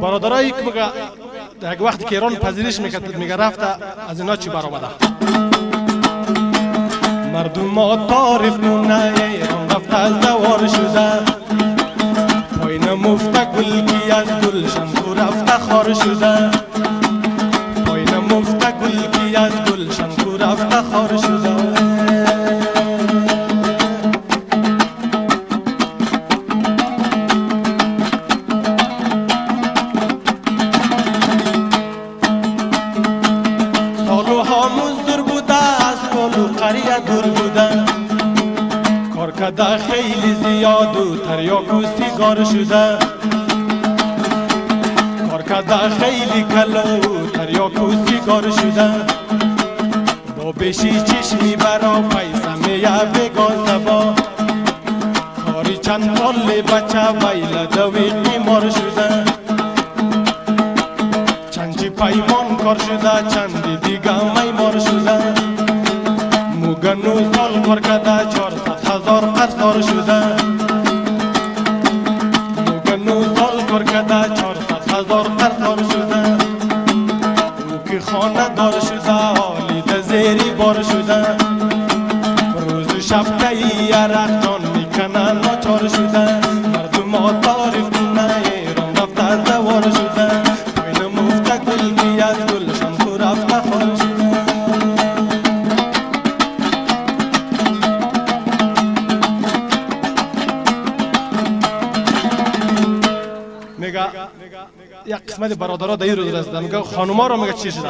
برادرایی که میگه یک وقتی که ایران پذیرش میکرد میگه رفته از اینا چی برآمده. مردم ما تعریف مونه ایران رفته زوار شده، پایین مفته گل کی از گلشن کو رفته خار شده، پایین مفته گل کی از گلشن کو رفته خار شده. دور بودن کار کده خیلی زیاد و تریاک و سیگار شده، کار کده خیلی کلا و تریاک و سیگار شده. با بشی چشمی برا پیسه میه بگاه سبا، کاری چند سال بچه ویل دوی قیمار شده. چندی پیمان کار شده چندی دیگه میمار شده. موگنو سال کار کده 400,000 قرضدار شده، موگنو سال کار کده 400,000 قرضدار شده. او که خانه دار شده حالی زیری بار شده، روز و شب تایی رختان میکنه ناچار شده. مردم ها تعریف کنه ایران رفته زوار شده، پایین مفته گل کی از گلشن کو رفته خار شده. میگه یک قسمت برادرها در این روز رسیدن، میگه خانوما رو میگه چی شده؟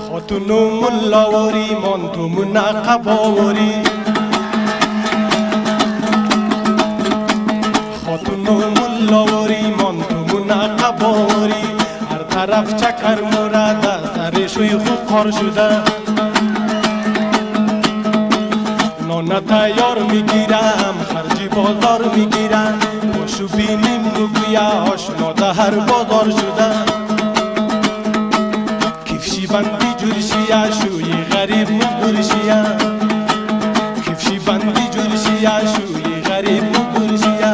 خاتونو ملاواری مان تو منقب آواری، خاتونو ملاواری مان تو منقب آواری. هر طرف چکر مرده سر شوی خوب خار شده. نان تیار میگیرم خرجی بازار میگیرم، باشو بینیم بگویا آشنا ده هر بازار شده. کفشی بندی جورشیه شوی غریب مزدورشیه، کفشی بندی جورشیه شوی غریب مزدورشیه.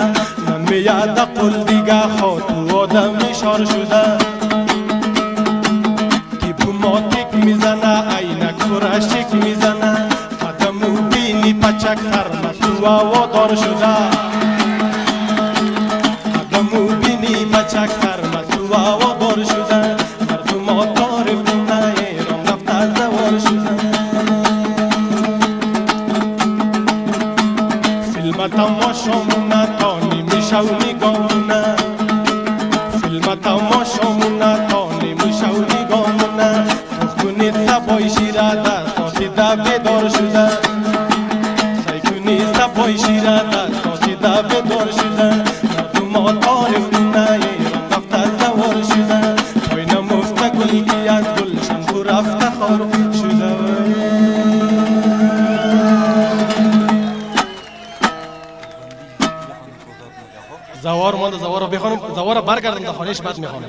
نمیاد قل دیگه خاطو آدم شار شده، دیپلماتیک میزنه عینک فرشک میزنه. قدمو بینی پچک سرمست و هوادار شده، قدمو بینی پچک سرمست و هوادار شده. مردم ها تعریف کنه ایران رفته زوار شده. فیلم تماشامونه تا نیمه شو نگامونه، فیلم تماشامونه تا نیمه شو نگامونه. تو کنید سبای شیره دستاتی ده بیدار شده، سعی کنید سبای شیره دستاتی ده بیدار شده. مردم ها تعریف کنه ایران رفته زوار شده، پایین مفته گل کی از گلشن کو رفته خار شده. زوار مانده، زوار رو بخوانم، زوار رو برگردم در خانهش بعد میخوانم.